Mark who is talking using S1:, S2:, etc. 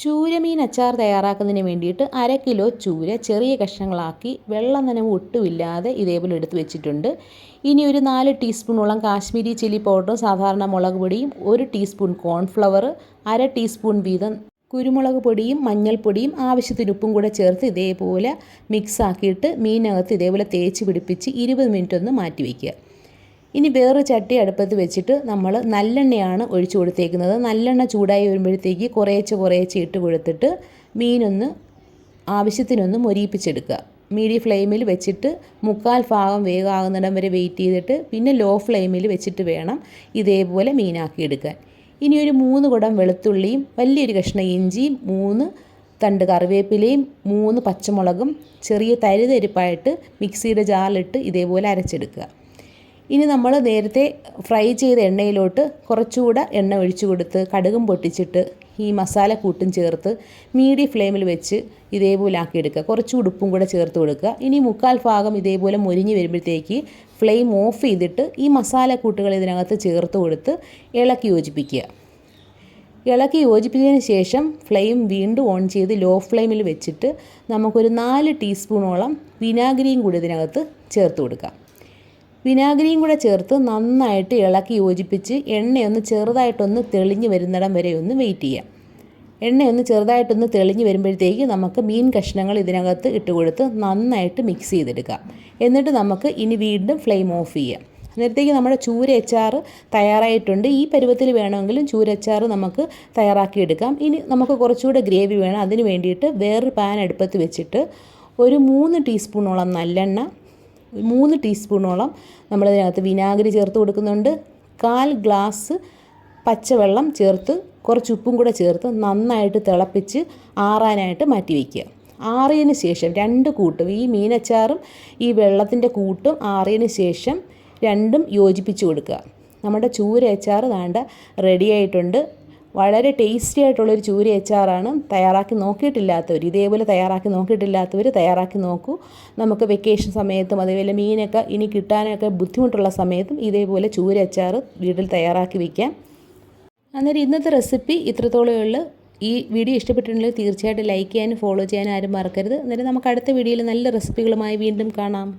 S1: ചൂരമീൻ അച്ചാർ തയ്യാറാക്കുന്നതിന് വേണ്ടിയിട്ട് 1/2 കിലോ ചൂര ചെറിയ കഷ്ണങ്ങളാക്കി വെള്ളം നനവ് ഒട്ടുമില്ലാതെ ഇതേപോലെ എടുത്ത് വെച്ചിട്ടുണ്ട്. ഇനി ഒരു 4 ടീസ്പൂണോളം കാശ്മീരി ചില്ലി പൗഡറും സാധാരണ മുളക് പൊടിയും 1 ടീസ്പൂൺ കോൺഫ്ലവർ 1/2 ടീസ്പൂൺ വീതം കുരുമുളക് പൊടിയും മഞ്ഞൾപ്പൊടിയും ആവശ്യത്തിന് ഉപ്പും കൂടെ ചേർത്ത് ഇതേപോലെ മിക്സ് ആക്കിയിട്ട് മീനകത്ത് ഇതേപോലെ തേച്ച് പിടിപ്പിച്ച് 20 മിനിറ്റ് ഒന്ന് മാറ്റി വയ്ക്കുക. ഇനി വേറെ ചട്ടി അടുപ്പത്ത് വെച്ചിട്ട് നമ്മൾ നല്ലെണ്ണയാണ് ഒഴിച്ചു കൊടുത്തേക്കുന്നത്. നല്ലെണ്ണ ചൂടായി വരുമ്പോഴത്തേക്ക് കുറേശ്ശെ ഇട്ട് കൊടുത്തിട്ട് മീനൊന്ന് ആവശ്യത്തിനൊന്ന് മൊരിയിപ്പിച്ചെടുക്കുക. മീഡിയം ഫ്ലെയിമിൽ വെച്ചിട്ട് 1/4 ഭാഗം വേഗമാകുന്നിടം വരെ വെയിറ്റ് ചെയ്തിട്ട് പിന്നെ ലോ ഫ്ലെയിമിൽ വെച്ചിട്ട് വേണം ഇതേപോലെ മീനാക്കിയെടുക്കാൻ. ഇനി ഒരു 3 കുടം വെളുത്തുള്ളിയും വലിയൊരു കഷ്ണം ഇഞ്ചിയും 3 തണ്ട് കറിവേപ്പിലയും 3 പച്ചമുളകും ചെറിയ തരിതരിപ്പായിട്ട് മിക്സിയുടെ ജാറിലിട്ട് ഇതേപോലെ അരച്ചെടുക്കുക. ഇനി നമ്മൾ നേരത്തെ ഫ്രൈ ചെയ്ത എണ്ണയിലോട്ട് കുറച്ചുകൂടെ എണ്ണ ഒഴിച്ചു കൊടുത്ത് കടുകും പൊട്ടിച്ചിട്ട് ഈ മസാലക്കൂട്ടും ചേർത്ത് മീഡിയം ഫ്ലെയിമിൽ വെച്ച് ഇതേപോലെ ആക്കിയെടുക്കുക. കുറച്ച് ഉപ്പും കൂടെ ചേർത്ത് കൊടുക്കുക. ഇനി 1/4 ഭാഗം ഇതേപോലെ മൊരിഞ്ഞ് വരുമ്പോഴത്തേക്ക് ഫ്ലെയിം ഓഫ് ചെയ്തിട്ട് ഈ മസാലക്കൂട്ടുകൾ ഇതിനകത്ത് ചേർത്ത് കൊടുത്ത് ഇളക്കി യോജിപ്പിക്കുക. ഇളക്കി യോജിപ്പിച്ചതിന് ശേഷം ഫ്ലെയിം വീണ്ടും ഓൺ ചെയ്ത് ലോ ഫ്ലെയിമിൽ വെച്ചിട്ട് നമുക്കൊരു 4 ടീസ്പൂണോളം വിനാഗിരിയും കൂടി ഇതിനകത്ത് ചേർത്ത് കൊടുക്കാം. വിനാഗിരിയും കൂടെ ചേർത്ത് നന്നായിട്ട് ഇളക്കി യോജിപ്പിച്ച് എണ്ണയൊന്ന് ചെറുതായിട്ടൊന്ന് തെളിഞ്ഞ് വരുന്നിടം വരെ ഒന്ന് വെയിറ്റ് ചെയ്യാം. എണ്ണയൊന്ന് ചെറുതായിട്ടൊന്ന് തെളിഞ്ഞ് വരുമ്പോഴത്തേക്ക് നമുക്ക് മീൻ കഷ്ണങ്ങൾ ഇതിനകത്ത് ഇട്ട് കൊടുത്ത് നന്നായിട്ട് മിക്സ് ചെയ്തെടുക്കാം. എന്നിട്ട് നമുക്ക് ഇനി വീണ്ടും ഫ്ലെയിം ഓഫ് ചെയ്യാം. അന്നേരത്തേക്ക് നമ്മുടെ ചൂര അച്ചാർ തയ്യാറായിട്ടുണ്ട്. ഈ പരുവത്തിൽ വേണമെങ്കിലും ചൂര അച്ചാർ നമുക്ക് തയ്യാറാക്കിയെടുക്കാം. ഇനി നമുക്ക് കുറച്ചുകൂടെ ഗ്രേവി വേണം. അതിന് വേണ്ടിയിട്ട് വേറൊരു പാൻ അടുപ്പത്ത് വെച്ചിട്ട് ഒരു 3 ടീസ്പൂണോളം നല്ലെണ്ണ 3 ടീസ്പൂണോളം നമ്മളിതിനകത്ത് വിനാഗിരി ചേർത്ത് കൊടുക്കുന്നുണ്ട്. 1/4 ഗ്ലാസ് പച്ചവെള്ളം ചേർത്ത് കുറച്ച് ഉപ്പും കൂടെ ചേർത്ത് നന്നായിട്ട് തിളപ്പിച്ച് ആറാനായിട്ട് മാറ്റി വയ്ക്കുക. ആറിയതിന് ശേഷം 2 കൂട്ടും ഈ മീനച്ചാറും ഈ വെള്ളത്തിൻ്റെ കൂട്ടും ആറിയതിന് ശേഷം രണ്ടും യോജിപ്പിച്ച് കൊടുക്കുക. നമ്മുടെ ചൂര അച്ചാർ ദാണ്ട റെഡി ആയിട്ടുണ്ട്. വളരെ ടേസ്റ്റി ആയിട്ടുള്ളൊരു ചൂര അച്ചാറാണ്. തയ്യാറാക്കി നോക്കിയിട്ടില്ലാത്തവർ ഇതേപോലെ തയ്യാറാക്കി നോക്കൂ. നമുക്ക് വെക്കേഷൻ സമയത്തും അതുപോലെ മീനൊക്കെ ഇനി കിട്ടാനൊക്കെ ബുദ്ധിമുട്ടുള്ള സമയത്തും ഇതേപോലെ ചൂര അച്ചാർ വീട്ടിൽ തയ്യാറാക്കി വയ്ക്കാം. അന്നേരം ഇന്നത്തെ റെസിപ്പി ഇത്രത്തോളമേ ഉള്ളൂ. ഈ വീഡിയോ ഇഷ്ടപ്പെട്ടിട്ടുണ്ടെങ്കിൽ തീർച്ചയായിട്ടും ലൈക്ക് ചെയ്യാനും ഫോളോ ചെയ്യാനും ആരും മറക്കരുത്. അന്നേരം നമുക്ക് അടുത്ത വീഡിയോയിൽ നല്ല റെസിപ്പികളുമായി വീണ്ടും കാണാം.